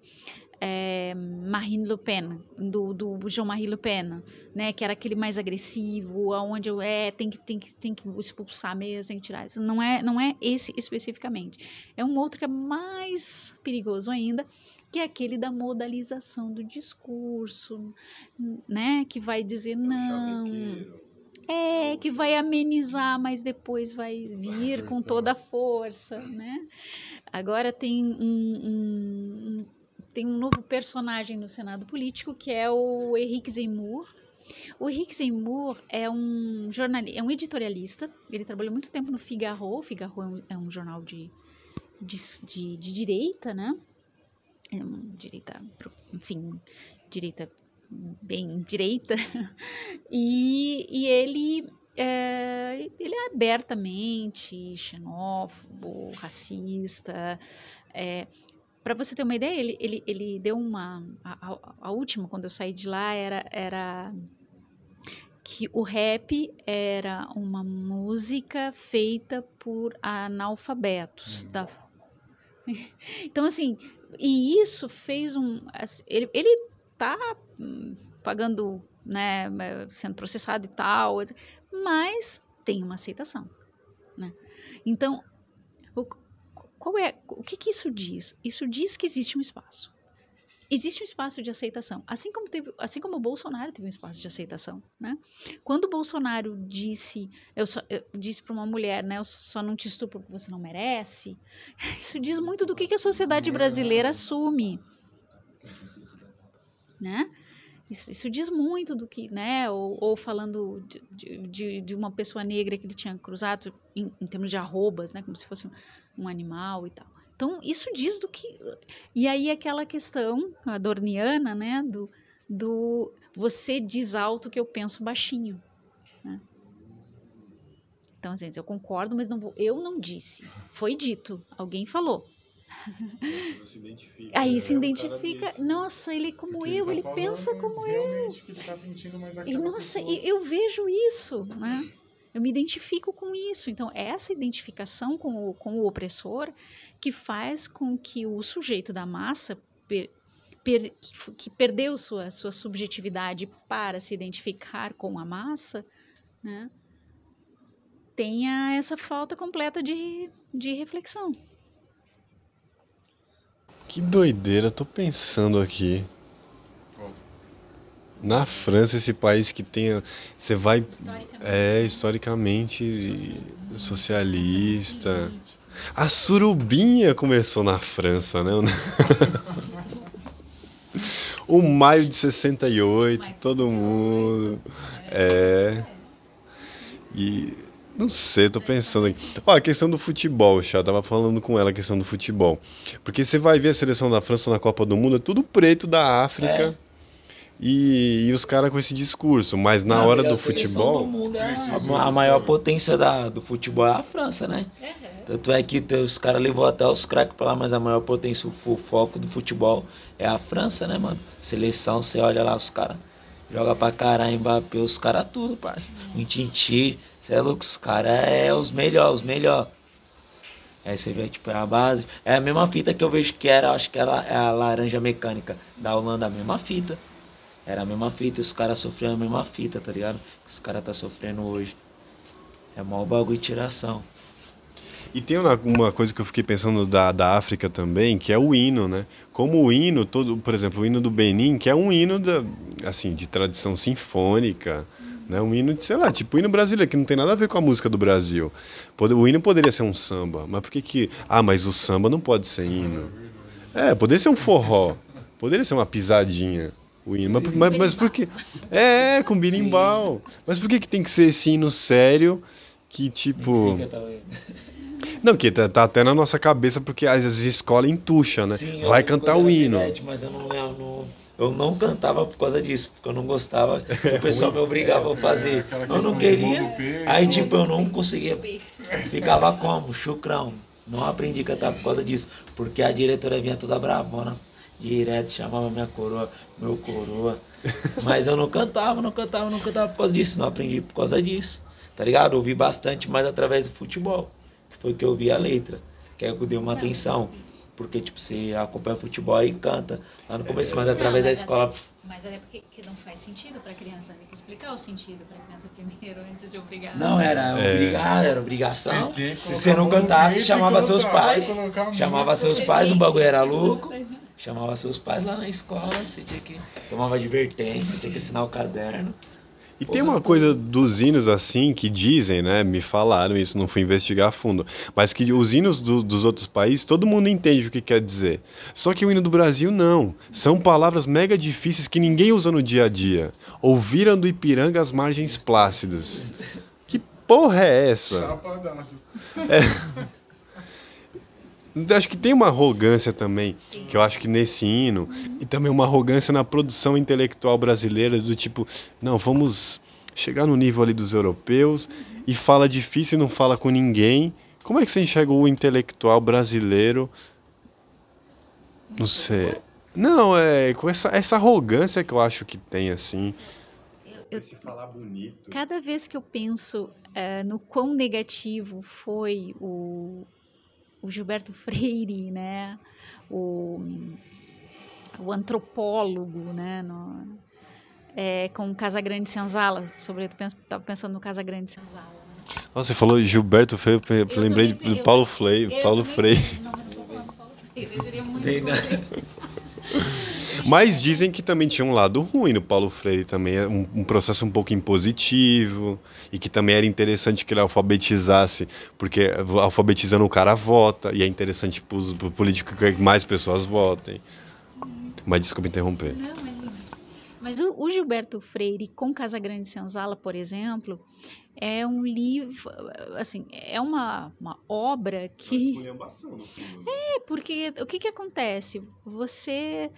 Marine Le Pen, do Jean-Marie Le Pen, né? Que era aquele mais agressivo, onde tem que expulsar mesmo, tem que tirar. Não é esse especificamente. É um outro que é mais perigoso ainda, que é aquele da modalização do discurso, né? Que vai dizer não, que vai amenizar, mas depois vai vir com toda a força, né? Agora tem tem um novo personagem no Senado político que é o Éric Zemmour. O Éric Zemmour é um editorialista. Ele trabalhou muito tempo no Figaro. O Figaro é um jornal de direita, né? Direita, enfim, direita bem direita. E ele é abertamente xenófobo, racista. Para você ter uma ideia, ele deu a última, quando eu saí de lá, era que o rap era uma música feita por analfabetos. Então, assim, e isso fez ele tá pagando, né, sendo processado e tal, mas tem uma aceitação, né? Então, o que isso diz? Isso diz que existe um espaço. Existe um espaço de aceitação, assim como o Bolsonaro teve um espaço de aceitação, né? Quando o Bolsonaro disse para uma mulher, né, eu só não te estupro porque você não merece, isso diz muito do que a sociedade brasileira assume, né? Isso diz muito do que, né? Ou falando de uma pessoa negra que ele tinha cruzado em termos de arrobas, né? Como se fosse um animal e tal. Então, isso diz do que... E aí aquela questão adorniana, né? Do você diz alto que eu penso baixinho, né? Então, assim, eu concordo, mas eu não disse. Foi dito, alguém falou. Se identifica, Aí se é um cara identifica, desse. nossa, ele é como Porque eu, tá ele falando pensa como eu. realmente que ele tá sentindo, mas E, aquela nossa, pessoa... eu vejo isso, né? Eu me identifico com isso. Então, essa identificação com o opressor que faz com que o sujeito da massa que perdeu sua subjetividade para se identificar com a massa, né, tenha essa falta completa de reflexão. Que doideira, tô pensando aqui. Na França, esse país que tem. Você vai. Historicamente socialista. A surubinha começou na França, né? O maio de 68, todo mundo. E. Não sei, tô pensando aqui. Ó, a questão do futebol, já tava falando com ela a questão do futebol. Porque você vai ver a seleção da França na Copa do Mundo, é tudo preto da África. E os caras com esse discurso, mas na hora do futebol. Do mundo a maior potência do futebol é a França, né? Tanto é que os caras levou até os craques pra lá, mas a maior potência, o foco do futebol é a França, né, mano? Seleção, você olha lá, os caras jogam pra caralho, Mbappé, os caras tudo, parça. O Titi, você é louco, os caras é os melhores. Aí você vê, tipo, é a base. É a mesma fita que eu vejo que era, acho que era a laranja mecânica da Holanda, a mesma fita. Era a mesma fita, os caras sofrendo a mesma fita, tá ligado? Que os caras tá sofrendo hoje. É mó bagulho e tiração. E tem uma coisa que eu fiquei pensando da África também, que é o hino, né? Como o hino, por exemplo, o hino do Benin, que é um hino assim, de tradição sinfônica, né? Um hino de, sei lá, tipo o hino brasileiro, que não tem nada a ver com a música do Brasil. O hino poderia ser um samba, mas por que que... Ah, mas o samba não pode ser hino. Poderia ser um forró, poderia ser uma pisadinha. O hino, mas por que... com berimbau. Mas por que tem que ser esse hino sério que, tipo... Não, que tá até na nossa cabeça, porque às vezes escola entuxa, né? Sim, vai cantar o hino. Mas eu não cantava por causa disso, porque eu não gostava, o pessoal me obrigava a fazer. Eu não queria, aí tipo, eu não conseguia. Ficava como? Chucrão. Não aprendi a cantar por causa disso, porque a diretora vinha toda bravona, direto, chamava minha coroa, meu coroa. Mas eu não cantava por causa disso, não aprendi por causa disso. Tá ligado? Eu ouvi bastante mais através do futebol, que foi que eu vi a letra, que aí eu dei uma atenção. Porque, tipo, você acompanha futebol e canta lá no começo, mas através da escola... Mas é porque não faz sentido pra criança, tem que explicar o sentido pra criança primeiro, antes de obrigar. Não, era obrigado, era obrigação. Se você não cantasse, chamava seus pais. Chamava seus pais, o bagulho era louco. Chamava seus pais lá na escola, você tinha que... Tomava advertência, tinha que assinar o caderno. E tem uma coisa dos hinos assim que dizem, né? Me falaram isso, não fui investigar a fundo. Mas que os hinos dos outros países, todo mundo entende o que quer dizer. Só que o hino do Brasil, não. São palavras mega difíceis que ninguém usa no dia a dia. Ouviram do Ipiranga as margens plácidas. Que porra é essa? Chapadaços. Acho que tem uma arrogância também, que eu acho que nesse hino, e também uma arrogância na produção intelectual brasileira, do tipo, não, vamos chegar no nível ali dos europeus, e fala difícil e não fala com ninguém. Como é que você enxerga o intelectual brasileiro? Não sei. Não, com essa arrogância que eu acho que tem, assim. Se falar bonito. Cada vez que eu penso no quão negativo foi o Gilberto Freire, né, o antropólogo, né, com Casagrande Senzala, estava pensando no Casagrande Senzala. Né? Nossa, você falou Gilberto Freire, eu lembrei de Paulo Freire. Paulo Freire. Não, mas não tô falando Paulo Freire, seria muito Mas dizem que também tinha um lado ruim no Paulo Freire também, um processo um pouco impositivo, e que também era interessante que ele alfabetizasse, porque alfabetizando o cara vota, e é interessante para o político que mais pessoas votem. Mas desculpa interromper. Não, imagina. Mas o Gilberto Freire com Casagrande Senzala, por exemplo, é um livro, assim, é uma obra que... porque o que acontece? Você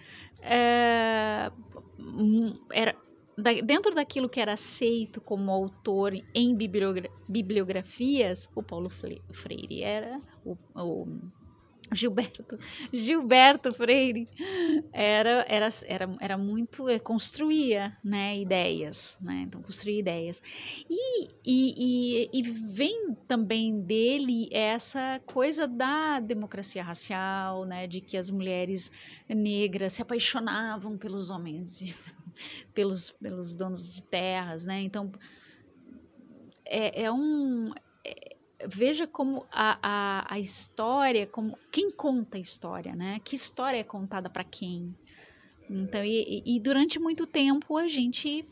dentro daquilo que era aceito como autor em bibliografias, o Paulo Freire era Gilberto Freire era muito, construía, né, ideias, né, então construía ideias. E vem também dele essa coisa da democracia racial, né, de que as mulheres negras se apaixonavam pelos homens, pelos donos de terras, né, então é um veja como a história, como quem conta a história, né? Que história é contada para quem? Então, e durante muito tempo a gente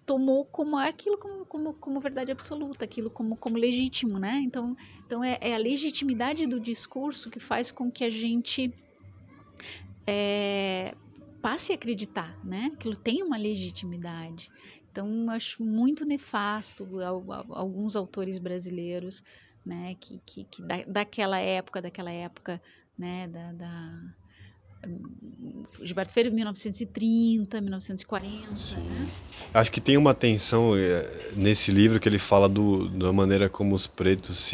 tomou como aquilo como verdade absoluta, aquilo como legítimo, né? Então é a legitimidade do discurso que faz com que a gente passe a acreditar, né? Aquilo tem uma legitimidade. Então, eu acho muito nefasto alguns autores brasileiros, né, que daquela época, né, Gilberto Freire, 1930, 1940, Sim. né? Acho que tem uma tensão nesse livro que ele fala da maneira como os pretos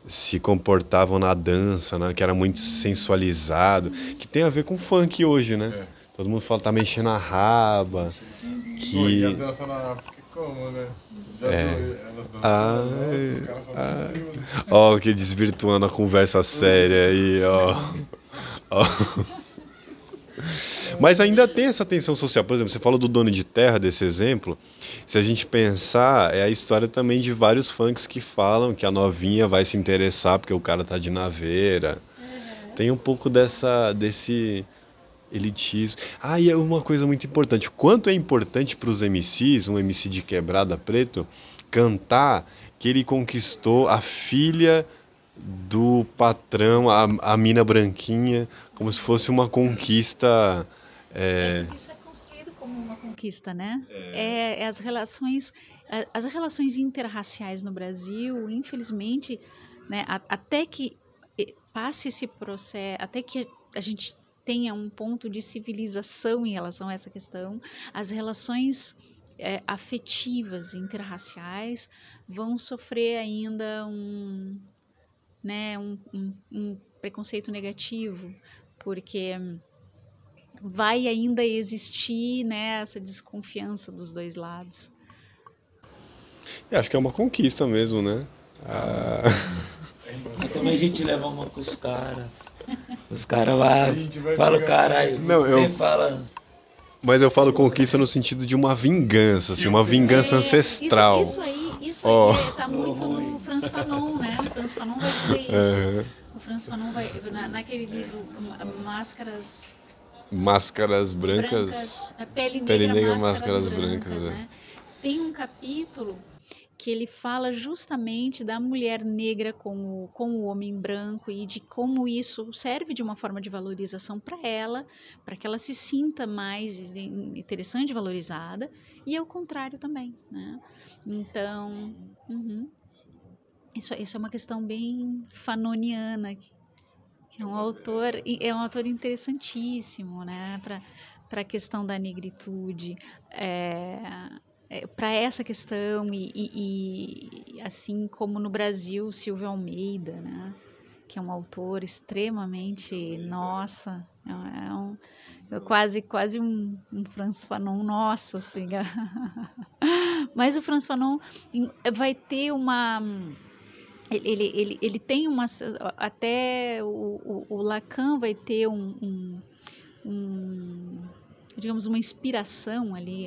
se comportavam na dança, né? Que era muito sensualizado, que tem a ver com funk hoje, né? É. Todo mundo fala que tá mexendo a raba, Pô, e a que... dança na África como, né? Já É. viu elas dançando? Ai, Nossa, os caras só dançam. Ó, que desvirtuando a conversa séria aí, ó. Ó. Mas ainda tem essa tensão social. Por exemplo, você falou do dono de terra, desse exemplo. Se a gente pensar, é a história também de vários funks que falam que a novinha vai se interessar porque o cara tá de naveira. Tem um pouco desse elitismo. Ah, e é uma coisa muito importante. Quanto é importante para os MCs, um MC de quebrada preto, cantar que ele conquistou a filha do patrão, a mina branquinha, como se fosse uma conquista. Isso é construído como uma conquista, né? As relações interraciais no Brasil, infelizmente, né, até que passe esse processo, até que a gente tenha um ponto de civilização em relação a essa questão, as relações afetivas interraciais vão sofrer ainda né, um preconceito negativo, porque vai ainda existir, né, essa desconfiança dos dois lados. Acho que é uma conquista mesmo, né? Mas também a gente leva uma com os caras. Os caras lá A gente vai falam, pegar- caralho, Não, você fala. Mas eu falo conquista no sentido de uma vingança, assim, uma vingança ancestral. Isso aí Ó. tá muito no Franz Fanon, né? O Franz Fanon vai dizer isso. O Franz Fanon vai, naquele livro Máscaras brancas. Pele Pele Negra, Negra, Máscaras Máscaras Brancas, Brancas, né? Tem um capítulo que ele fala justamente da mulher negra com o homem branco e de como isso serve de uma forma de valorização para ela, para que ela se sinta mais interessante e valorizada, e ao contrário também, né? Então, isso é uma questão bem fanoniana, que é um autor interessantíssimo, né? Para a questão da negritude, para essa questão e assim como no Brasil, Silvio Almeida, né? Que é um autor extremamente, nossa, quase um Franz Fanon nosso, assim. Mas o Franz Fanon vai ter ele tem uma, até o Lacan vai ter digamos, uma inspiração ali.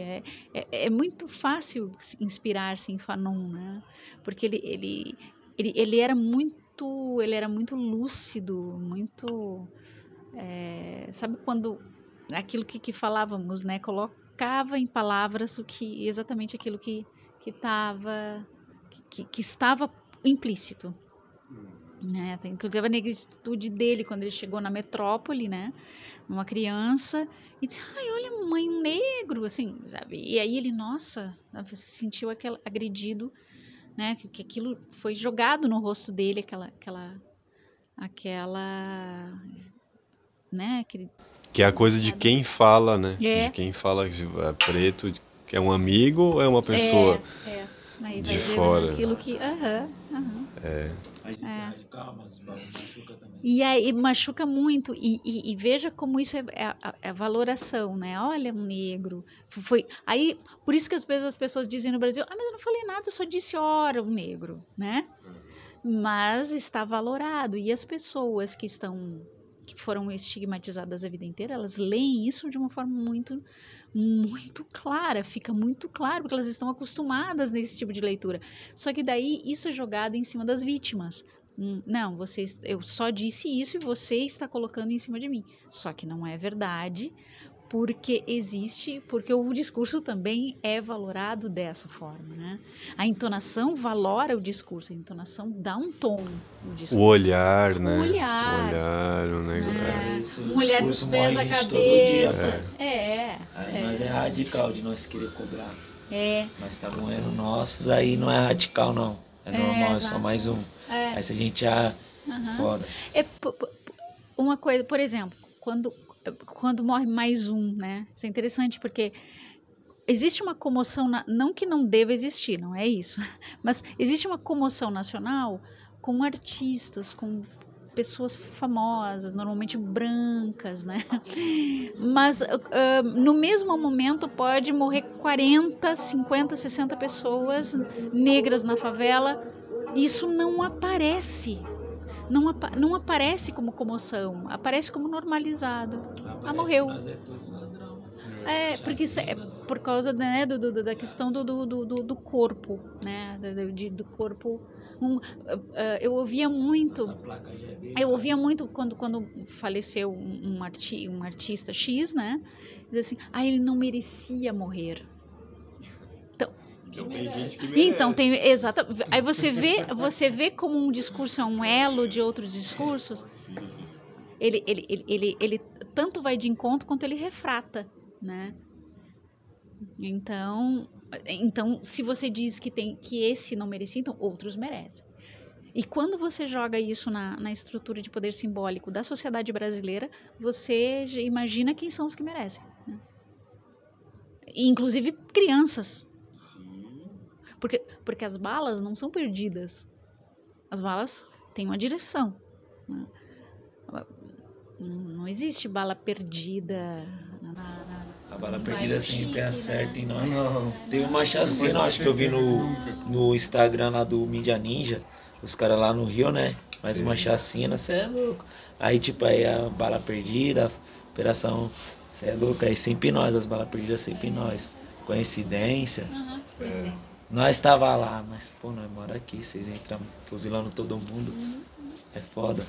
É muito fácil inspirar-se em Fanon, né? Porque ele era muito lúcido, muito, sabe quando aquilo que falávamos, né? Colocava em palavras exatamente aquilo que estava implícito. Né? Inclusive a negritude dele quando ele chegou na metrópole, né? Uma criança, e disse, ai, olha, mãe, um negro, assim, sabe? E aí ele, nossa, se sentiu agredido, né? Que aquilo foi jogado no rosto dele, né? Que é a coisa de quem fala, né? É. De quem fala que é preto, que é um amigo ou é uma pessoa? Aí De vai ver fora. aquilo que... Aham. A gente é radical, mas o bagulho machuca também. E aí machuca muito. E veja como isso é a valoração, né? Olha, um negro. Aí, por isso que às vezes as pessoas dizem no Brasil, mas eu não falei nada, eu só disse, ora, um negro, né? Mas está valorado. E as pessoas que foram estigmatizadas a vida inteira, elas leem isso de uma forma muito, muito clara, fica muito claro, porque elas estão acostumadas nesse tipo de leitura. Só que daí isso é jogado em cima das vítimas. Não, eu só disse isso e você está colocando em cima de mim. Só que não é verdade, porque o discurso também é valorado dessa forma, né? A entonação valora o discurso, a entonação dá um tom no discurso. O olhar, né? O olhar. O olhar, o negócio. Isso, Mulher dos discurso pés morre à gente todo dia, cabeça. parça. Aí nós é radical de nós querer cobrar. Nós tá moendo nossos, aí não é radical não. É normal, é só mais um. Aí se a gente fora. Uma coisa, por exemplo, quando morre mais um, né? Isso é interessante porque existe uma comoção, não que não deva existir, não é isso, mas existe uma comoção nacional com artistas, com pessoas famosas, normalmente brancas, né? Mas no mesmo momento pode morrer 40, 50, 60 pessoas negras na favela. Isso não aparece. Não aparece como comoção, aparece como normalizado. Morreu. Nós é tudo ladrão. Porque isso é por causa, né, da questão do corpo, né? Do corpo. Eu ouvia muito. Quando faleceu um artista X, né? Diz assim, ele não merecia morrer. Então tem gente que merece. Então tem exatamente. Aí você vê como um discurso é um elo de outros discursos. Ele tanto vai de encontro quanto ele refrata, né? Então se você diz que esse não merecia, então outros merecem. E quando você joga isso na estrutura de poder simbólico da sociedade brasileira, você imagina quem são os que merecem, né? Inclusive crianças. Porque as balas não são perdidas. As balas têm uma direção, né? Não existe bala perdida. A bala perdida sempre acerta em nós. Teve uma chacina, acho que eu vi no Instagram lá do Mídia Ninja, os caras lá no Rio, né? Mais uma chacina, cê é louco. Aí aí a bala perdida, operação, cê é louco. Aí sempre nós, as balas perdidas sempre nós. Coincidência. Coincidência. Nós tava lá, mas nós mora aqui, vocês entram fuzilando todo mundo. É foda.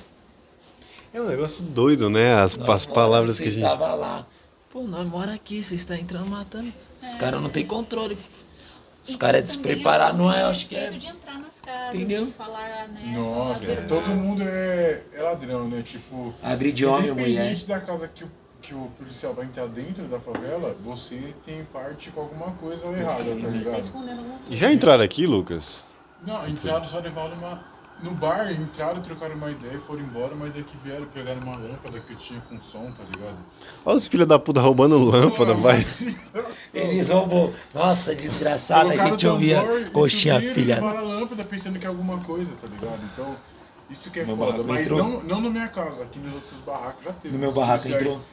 É um negócio doido, né? As palavras que a gente... Vocês tava lá. Nós mora aqui, vocês estão entrando matando. Os caras não tem controle. Os caras é despreparado, não é? Eu acho que é. De entrar nas casas, entendeu? De falar, né? Nossa, todo mundo é ladrão, né? Tipo, Agride homem ou mulher. independente da casa que o policial vai entrar dentro da favela, você tem parte com alguma coisa errada, tá Você tá ligado? escondendo alguma coisa. Já entraram aqui, Lucas? Não, entraram só levaram no bar, entraram, trocaram uma ideia e foram embora, mas é que vieram, pegaram uma lâmpada que tinha com som, tá ligado? Olha os filhos da puta roubando lâmpada, vai. Eles roubou. Nossa, desgraçado, a gente ouvia coxinha filha. Levaram a lâmpada pensando que é alguma coisa, tá ligado? Então, isso que é Meu foda. barraco Mas entrou? não na minha casa, aqui nos outros barracos já teve. No meu Os barraco policiais entrou.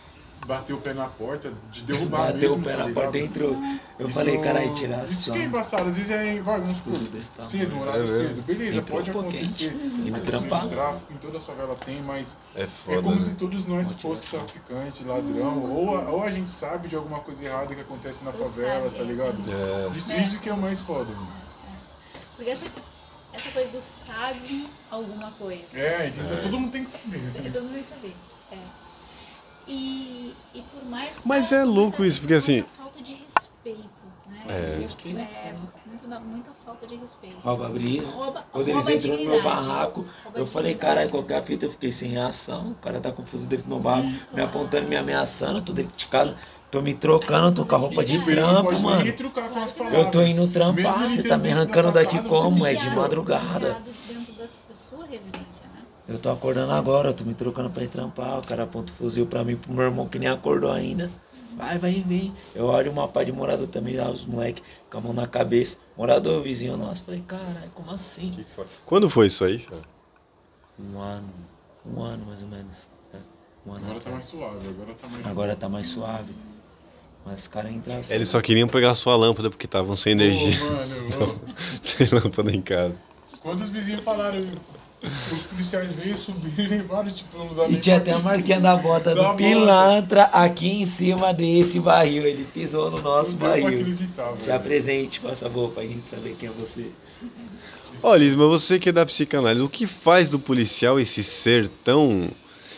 Bateu o pé na porta, de derrubar Bateu mesmo, o pé tá na ligado? porta e entrou. Eu Isso- falei, caralho, tirar Isso ação. que é embaçado, às vezes vamos supor, Coisa desse tamanho. cedo, horário É mesmo. cedo, beleza, Entrou pode um pouquinho. acontecer. Indo Questões trampar. de tráfico em toda a favela tem, mas É é foda, como né? se todos nós fossemos traficantes, ladrão, ou a gente sabe de alguma coisa errada que acontece na Ou favela, sabe, tá ligado? É. Isso que é o mais foda, mano. Porque essa coisa do sabe alguma coisa. Então todo mundo tem que saber. Todo mundo tem que saber. E por mais que Mas é louco isso, porque assim... muita falta de respeito, né? Muita falta de respeito. Rouba brisa. Rouba Quando eles a entrou no meu dignidade. barraco, Rouba eu a falei, dignidade. caralho, qualquer fita, eu fiquei sem ação. O cara tá confuso dentro do meu barraco, me apontando, me ameaçando, tô dentro de casa. Tô me trocando, tô com a roupa de Ele não trampo, pode nem mano. retrucar com as palavras. Eu tô indo Mesmo trampar, ele você tendo tá me dentro arrancando da sua daqui casa, como? você É tem de que- madrugada. Criado dentro da sua residência, né? Eu tô acordando agora, eu tô me trocando pra ir trampar. O cara aponta o fuzil pra mim, pro meu irmão que nem acordou ainda. vai, vem. Eu olho uma pá de morador também, lá os moleques com a mão na cabeça. Morador, vizinho nosso. Falei, caralho, como assim? Que foda. Quando foi isso aí, cara? Um ano mais ou menos. Né? Um ano Agora tá mais atrás. suave, Agora tá mais suave. Mas os caras entram assim. Eles só queriam pegar a sua lâmpada porque estavam sem energia. Ô, mano, Sem lâmpada em casa. quando os vizinhos falaram, os policiais veio, subiram e levaram, tipo, não dá E nem tinha pra- até a marquinha da bota Da do bota. pilantra aqui em cima desse barril. Ele pisou no nosso Não deu pra barril. acreditar, Se velho. apresente, por favor, pra gente saber quem é você. Ó, Liz, mas você que é da psicanálise, o que faz do policial esse ser tão...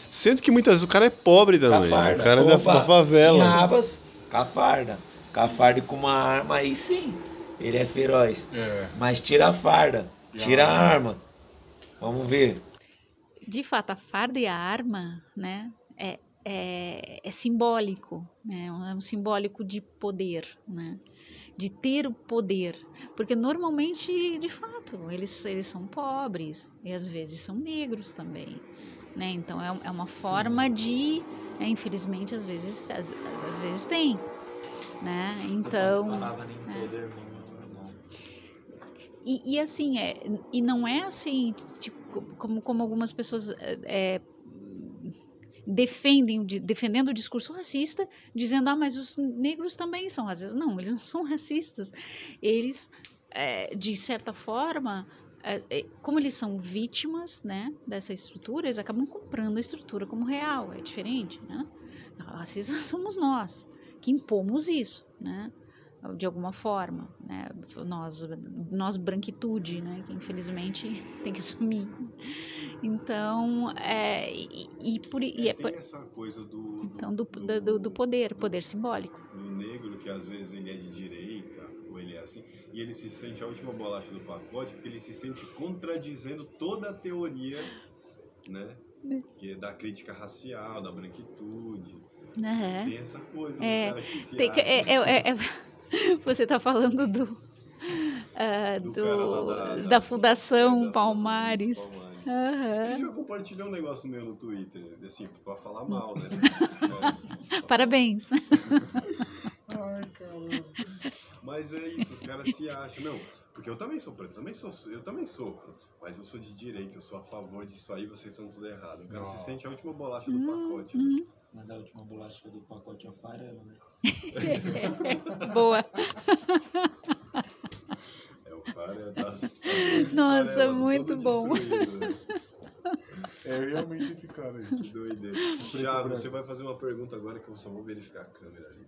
Sendo que muitas vezes o cara é pobre também. Cafarda. O cara é da Opa, favela. Em Abas, cafarda. Cafarda com uma arma, aí sim. Ele é feroz. É. Mas tira a farda, E tira a a arma. Vamos ver. De fato, a farda e a arma, né, é simbólico, né, é um simbólico de poder, né, de ter o poder, porque normalmente, de fato, eles são pobres e às vezes são negros também, né, então é uma forma de, né, infelizmente, às vezes tem, né, então... E assim, e não é assim, tipo, como algumas pessoas defendendo o discurso racista, dizendo, mas os negros também são racistas. Não, eles não são racistas. Eles, de certa forma, como eles são vítimas, né, dessa estrutura, eles acabam comprando a estrutura como real, é diferente, né? Racistas somos nós, que impomos isso, né? De alguma forma, né? Nós branquitude, né? Que infelizmente tem que assumir. Então, Tem essa coisa do poder simbólico. do negro que às vezes ele é de direita, ou ele é assim, e ele se sente a última bolacha do pacote porque ele se sente contradizendo toda a teoria, né? Que é da crítica racial, da branquitude. Uhum. Tem essa coisa do É, cara que se tem que- acha. Você está falando Do cara lá da Fundação da Palmares. Fundação Palmares. Aham. Ele já compartilhou um negócio meu no Twitter, assim, pra falar mal, né? Parabéns. Ai, caramba. Mas é isso, os caras se acham. Não, porque eu também sou preto, eu também sofro. Mas eu sou de direita, eu sou a favor disso aí, vocês são tudo errado. O cara se sente a última bolacha do pacote. Né? Mas a última bolacha do pacote é o farelo, né? Boa. É o cara das Nossa, farelo, muito todo bom. destruído, né? É realmente esse cara aí. Que doideira. Já, você vai fazer uma pergunta agora que eu só vou verificar a câmera ali.